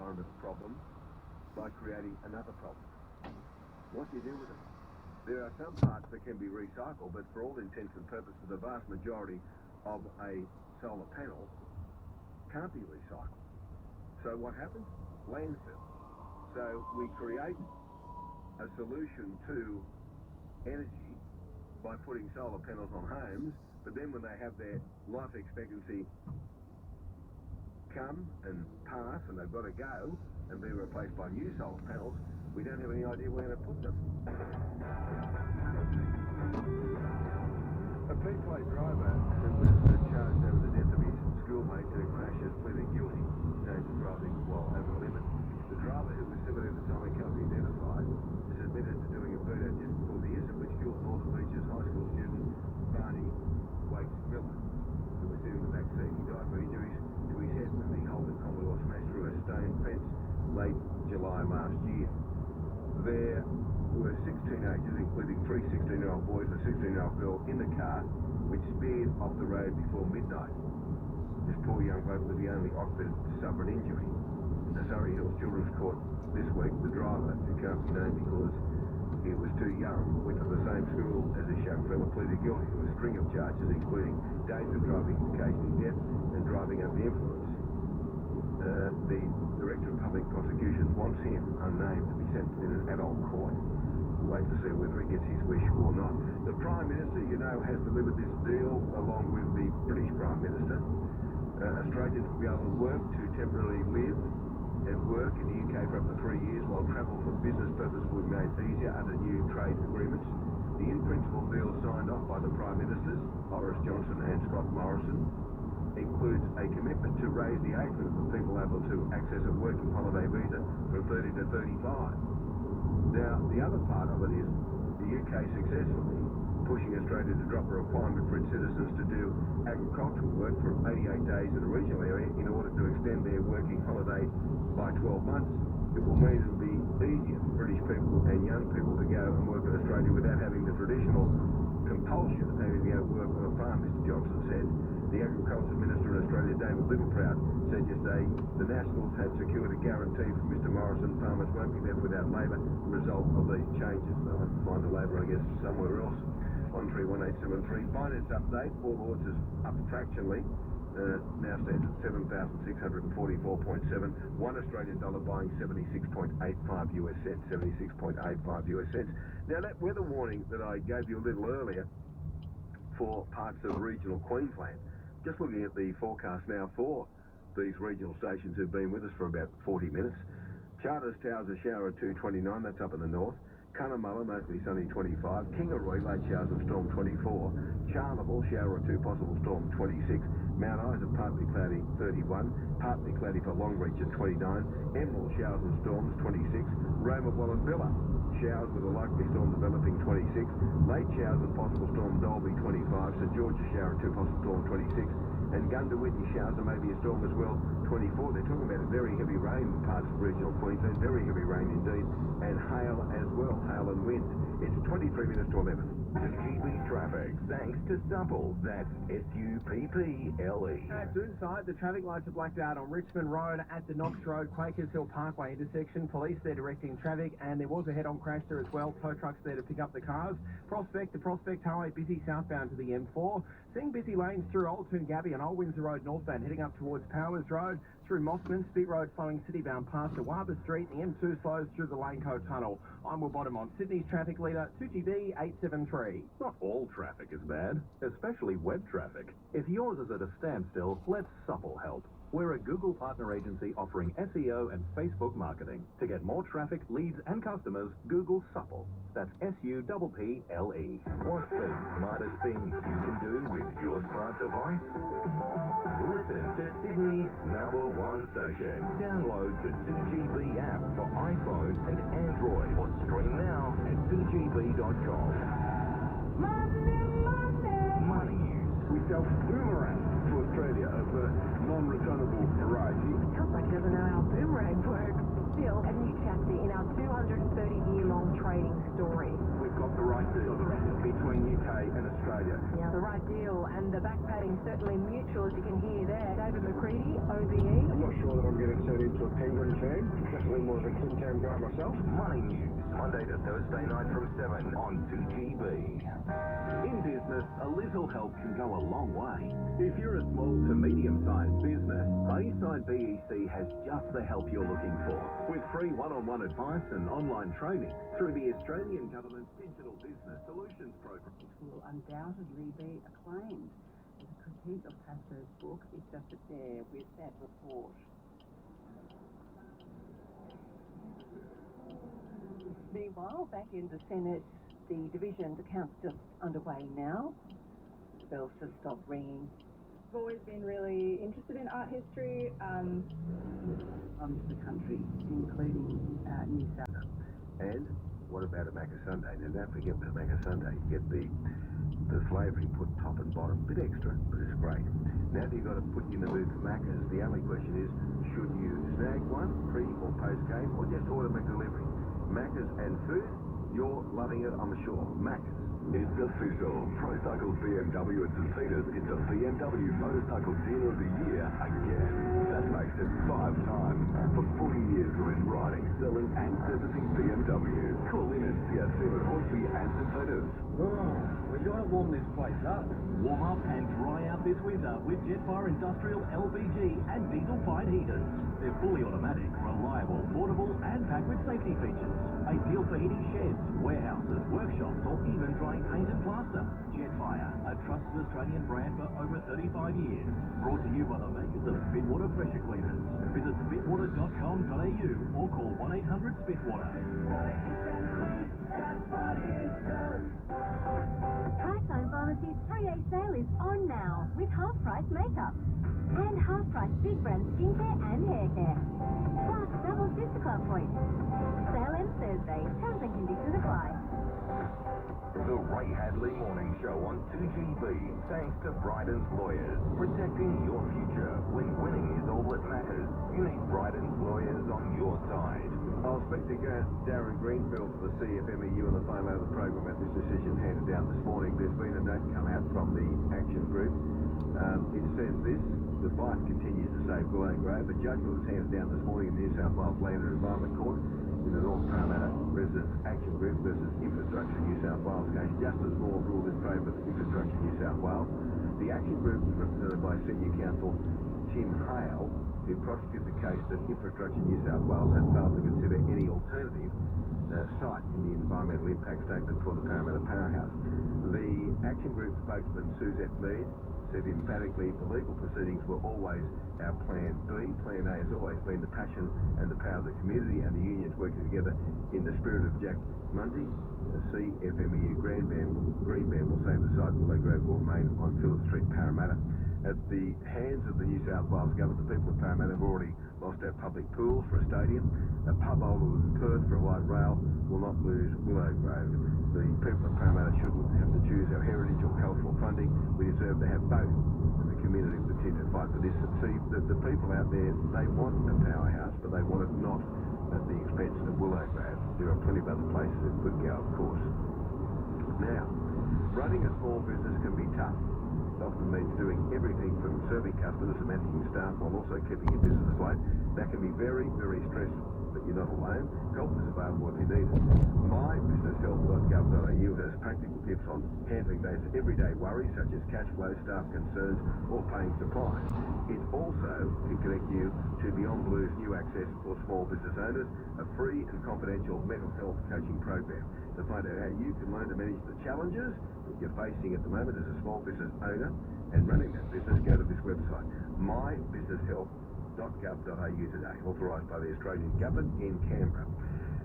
environment problem by creating another problem. What do you do with it? There are some parts that can be recycled, but for all intents and purposes, the vast majority of a solar panel can't be recycled. So what happens? Landfill. So we create a solution to energy by putting solar panels on homes, but then when they have their life expectancy come and pass and they've got to go and be replaced by new solar panels, we don't have any idea where to put them. A P-plate driver who was charged over the death of his schoolmate in a crash has pleaded guilty to dangerous driving while over the limit. The driver, who was similar to the time can't be identified, is admitted to doing a burnout just before the incident, which killed Northern Beaches high school student Barney Wakes Miller, who was sitting in the back seat. He died from injuries to his head when the Holden Commodore smashed through a stone fence late July last year. There were 6 teenagers, including 3 16-year-old boys and a 16-year-old girl, in the car, which speared off the road before midnight. This poor young bloke was the only occupant to suffer an injury. The Surrey Hills Children's Court this week, the driver, who can't be named because he was too young, went to the same school as this young fella, pleaded guilty to a string of charges, including dangerous driving occasioning death and driving under the influence. The Director of Public Prosecution wants him, unnamed, to be sentenced in an adult court. We'll wait to see whether he gets his wish or not. The Prime Minister, you know, has delivered this deal along with the British Prime Minister. Australians will be able to work to temporarily live and work in the UK for up to 3 years, while travel for business purposes will be made easier under new trade agreements. The in-principle deal signed off by the Prime Ministers, Boris Johnson and Scott Morrison, includes a commitment to raise the age limit for people able to access a working holiday visa from 30 to 35. Now, the other part of it is the UK successfully pushing Australia to drop a requirement for its citizens to do agricultural work for 88 days in a regional area in order to extend their working holiday by 12 months. It will mean it will be easier for British people and young people to go and work in Australia without having the traditional compulsion of having to go work on a farm, Mr Johnson said. The Agriculture Minister in Australia, David Littleproud, said yesterday the Nationals had secured a guarantee from Mr Morrison farmers won't be left without labour as a result of these changes. They'll have to find the labour, I guess, somewhere else. 131873 finance update. All odds is up fractionally. Now stands at 7,644.7. $1 Australian dollar buying 76.85 US cents. 76.85 US cents. Now that weather warning that I gave you a little earlier for parts of regional Queensland, just looking at the forecast now for these regional stations who've been with us for about 40 minutes. Charters Towers a shower at 229, that's up in the north. Cunnamulla, mostly sunny, 25. Kingaroy, late showers and storm, 24. Charleville, shower or 2, possible storm, 26. Mount Isa, partly cloudy, 31. Partly cloudy for Longreach at 29. Emerald, showers and storms, 26. Roma, Wallumbilla, showers with a likely storm developing, 26. Late showers and possible storm, Dalby, 25. St George's, shower or 2, possible storm, 26. And Gundawitney, showers and maybe a storm as well, 24. They're talking about very heavy rain in parts of regional Queensland, very heavy rain indeed, and hail as well, hail and wind. It's 23 minutes to 11. GB traffic, thanks to Supple. That's S-U-P-P-L-E. At Doonside, the traffic lights are blacked out on Richmond Road at the Knox Road, Quakers Hill Parkway intersection. Police there directing traffic, and there was a head-on crash there as well. Tow trucks there to pick up the cars. The Prospect Highway busy southbound to the M4. Seeing busy lanes through Old Toongabbie and Old Windsor Road northbound, heading up towards Powers Road, through Mossman, Spit Road flowing citybound past Awaba Street, and the M2 slows through the Laneco Tunnel. I'm Will Bottom on Sydney's traffic leader, 2GB 873. Not all traffic is bad, especially web traffic. If yours is at a standstill, let Supple help. We're a Google partner agency offering SEO and Facebook marketing. To get more traffic, leads, and customers, Google Supple. That's S-U-P-P-L-E. What's the smartest thing you can do with your smart device? Listen to Sydney's #1 station. Download the 2GB app for iPhone and Android, or stream now at 2gb.com. Money News. We sell boomerangs to Australia of a non-returnable variety. Sounds like he doesn't know how boomerang works. Still, a new chapter in our 230-year-long trading story. We've got the right deal between you UK and Australia. Yeah, the right deal, and the back padding certainly mutual, as you can hear there. David McCready, OBE. I'm not sure that I'm getting turned into a Penguin fan. Definitely more of a King Cam guy myself. Money News, Monday to Thursday night from 7 on 2GB. In business, a little help can go a long way. If you're a small to medium-sized business, Bayside BEC has just the help you're looking for, with free one-on-one advice and online training through the Australian Government's Digital Business Solutions Program. It will undoubtedly be acclaimed. The critique of Pastor's book is just there with that report. Meanwhile, back in the Senate, the division, the count's just underway now. The bells just stopped ringing. I've always been really interested in art history. From the country, including New South. And what about a Macca Sunday? Now, don't forget with a Macca Sunday, you get the flavouring put top and bottom, bit extra, but it's great. Now that you've got to put you in the mood for Macca's, the only question is, should you snag one pre or post game, or just order McDelivery? Macca's and food, you're loving it, I'm sure. Macca's. It's the Cecil, Pro-Cycles BMW at St. Peter's. It's a BMW Motorcycle Dealer of the Year again. That makes it 5 times. For 40 years we're in riding, selling and servicing BMW. Call in and see us soon at Hornsby and St. Peter's. Oh, we've got to warm this place up. Warm up and dry out this winter with Jetfire Industrial LPG and diesel-fired heaters. They're fully automatic, reliable, portable and packed with safety features. Ideal for heating sheds, warehouses, workshops or even drying paint and plaster. Jetfire, a trusted Australian brand for over 35 years. Brought to you by the makers of Spitwater Pressure Cleaners. Visit spitwater.com.au or call 1-800-SPITWATER. Priceline Pharmacy's 3A sale is on now with half-price makeup and half-price big brand skincare and hair care. Plus double Sister Club points. Sale ends Thursday. Terms and conditions apply. The Ray Hadley Morning Show on 2GB, thanks to Bryden's Lawyers. Protecting your future when winning is all that matters. You need Bryden's Lawyers on your side. I'll speak to Darren Greenfield for the CFMEU on the phone later the program about this decision handed down this morning. There's been a note come out from the Action Group. It says this: the fight continues to save Willow Grove. A judgment was handed down this morning in the New South Wales Land and Environment Court in the North Parramatta Residents Action Group versus Infrastructure New South Wales case. Justice Moore ruled in favour of Infrastructure New South Wales. The Action Group was represented by Senior Counsel Tim Hale, who prosecuted the case that Infrastructure New South Wales had failed to consider any alternative site in the environmental impact statement for the Parramatta Powerhouse. The Action Group spokesman Suzette Mead said emphatically the legal proceedings were always our plan B. Plan A has always been the passion and the power of the community and the unions working together in the spirit of Jack Mundy. The CFMEU Greenband will save the site Willow Grove will remain on Phillip Street, Parramatta. At the hands of the New South Wales Government, the people of Parramatta have already lost our public pools for a stadium. A pub holders in Perth for a light rail will not lose Willow Grove. The people of Parramatta shouldn't have to choose our heritage or cultural funding. We deserve to have both. And the community will continue to fight for this. See, the people out there, they want a powerhouse, but they want it not at the expense of Willow Grove. There are plenty of other places that could go, of course. Now, running a small business can be tough. It often means doing everything from serving customers and managing staff while also keeping your business afloat. That can be very, very stressful, but you're not alone. Help is available if you need it. mybusinesshelp.gov.au has practical tips on handling those everyday worries such as cash flow, staff concerns, or paying supplies. It also can connect you to Beyond Blue's new access for small business owners, a free and confidential mental health coaching program. To find out how you can learn to manage the challenges that you're facing at the moment as a small business owner and running that business, go to this website, mybusinesshelp.gov.au today, authorised by the Australian Government in Canberra.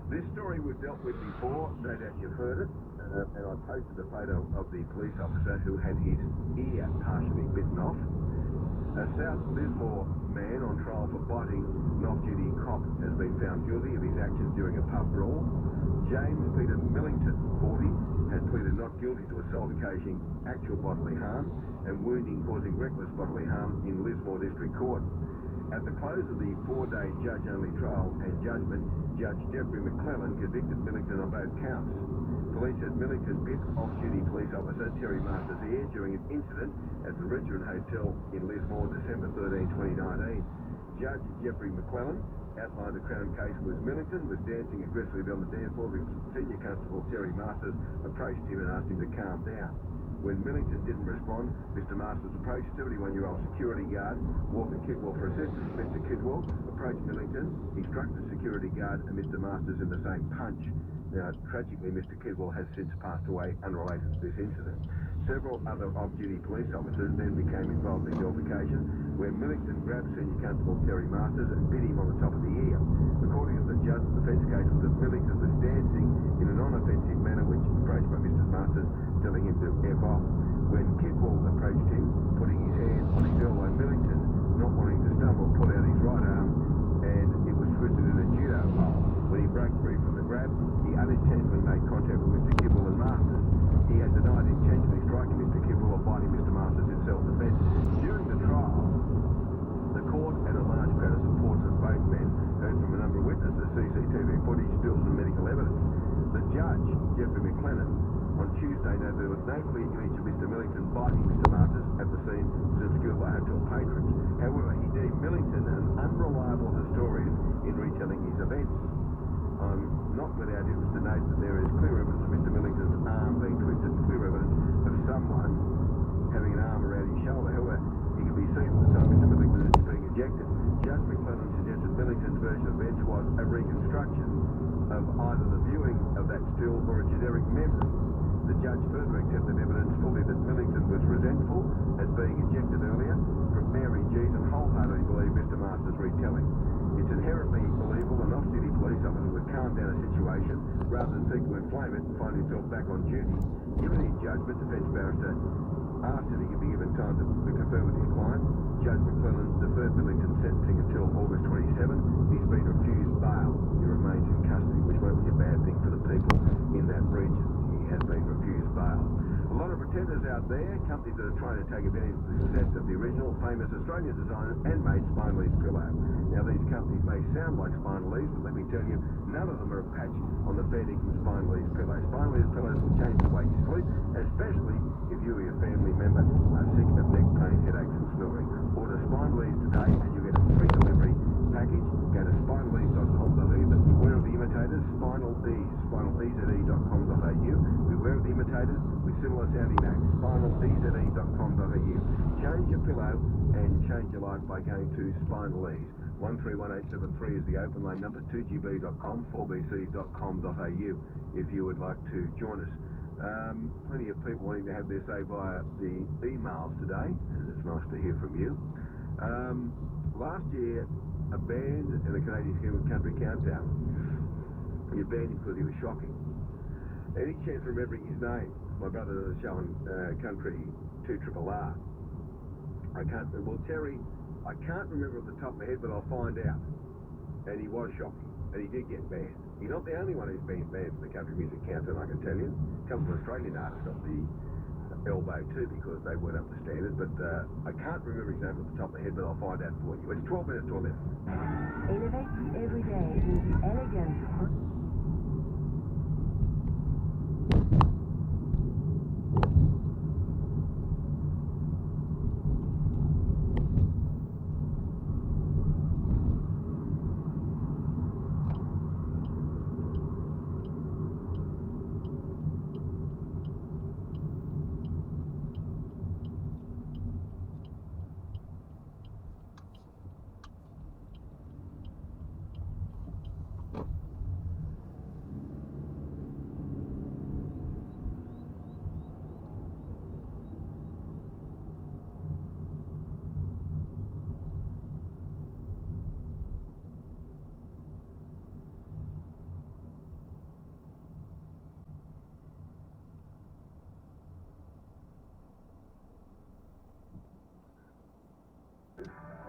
This story we've dealt with before, no doubt you've heard it, and I posted a photo of the police officer who had his ear partially bitten off. A South Lismore man on trial for biting an off-duty cop has been found guilty of his actions during a pub brawl. James Peter Millington, 40, had pleaded not guilty to assault occasioning actual bodily harm and wounding causing reckless bodily harm in Lismore District Court. At the close of the 4-day judge-only trial and judgment, Judge Jeffrey McClellan convicted Millington on both counts. Police at Millington bit off-duty police officer Terry Masters' ear during an incident at the Regent Hotel in Lismore, December 13, 2019. Judge Jeffrey McClellan outlined the Crown case was Millington was dancing aggressively on the dance floor because Senior Constable Terry Masters approached him and asked him to calm down. When Millington didn't respond, Mr. Masters approached 71-year-old security guard Walker Kidwell for assistance. Mr. Kidwell approached Millington. He struck the security guard and Mr. Masters in the same punch. Now, tragically, Mr. Kidwell has since passed away unrelated to this incident. Several other off-duty police officers then became involved in the altercation, where Millington grabbed Senior Constable Terry Masters and bit him on the top of the ear. According to the judge, the defence case was that Millington was dancing in a non-offensive manner, which was approached by Mr. Masters, telling him to F off. When Kidwell approached him, putting his hand on his elbow, Millington, not wanting to stumble, put out his right arm and it was twisted in a judo hold. When he broke free from the grab, he unintentionally made contact with Mr. Kidwell and Masters. He had denied intentionally striking Mr. Kidwell or biting Mr. Masters in self-defence. During the trial, the court and a large crowd of supporters of both men heard from a number of witnesses, CCTV footage, stills and medical evidence. The judge, Jeffrey McClellan, on Tuesday noted there was no clear image of Mr. Millington biting Mr. Masters at the scene of the Scuba Hotel patrons. However, he deemed Millington an unreliable historian in retelling his events. I'm not without interest to note that there is clear evidence of Mr. Millington's arm being twisted, clear evidence of someone having an arm around his shoulder. However, he can be seen at the time Mr. Millington is being ejected. Judge McClellan suggested Millington's version of events was a reconstruction of either the viewing of that still or a generic memory. The judge further accepted evidence fully that Millington was resentful as being ejected earlier from Mary G's and wholeheartedly believed Mr. Masters' retelling. It's inherently believable an off-duty police officer would calm down a situation rather than seek to inflame it and find himself back on duty. Given his judgment, defence barrister asked if he could be given time to confer with his client. Judge McClellan deferred Millington's sentencing until August 27. He's been refused bail. He remains in custody, which won't be a bad thing for the people in that region. He has been refused bail. A lot of pretenders out there, companies that are trying to take advantage of the success of the original famous Australian designer and made spine leaf pillow. Now, these companies may sound like spine leaves, but let me tell you, none of them are a patch on the fair dinkum spine leaf pillow. Spine leaf pillows will change the way you sleep, especially if you or your family member are sick of neck pain, headaches and snoring. Order spine leaves today and you get a free delivery package. Go to spineleaves.com.au. Beware of the imitators, spinal ease, spinaleze.com.au. Beware of the imitators with similar sounding names, spinaleze.com.au. Change your pillow and change your life by going to Spinal Ease. 131873 is the open line number, 2gb.com, 4bc.com.au if you would like to join us. Plenty of people wanting to have their say via the emails today, and it's nice to hear from you. Last year, a band in the Canadian scheme of Country Countdown. You banned him because he was shocking. Any chance of remembering his name? My brother was showing Country 2RRR. Terry, I can't remember off the top of my head, but I'll find out. And he was shocking, and he did get banned. He's not the only one who's been banned from the country music countdown, I can tell you. A couple of Australian artists got the elbow too because they weren't up to standard, but I can't remember his name off the top of my head, but I'll find out for you. It's 12 minutes to 11. Elevate every day into elegant.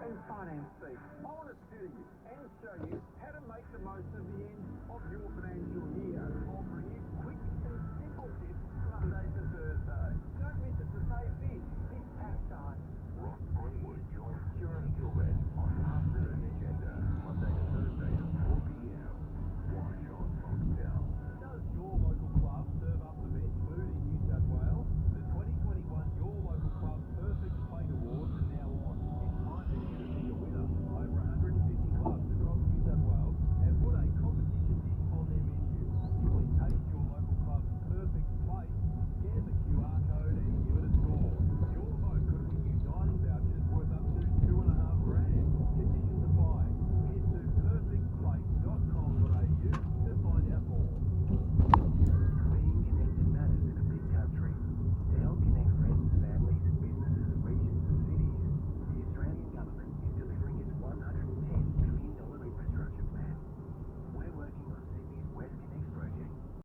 And finance fee. I want to sit you and show you how to make the most of the end of your finance.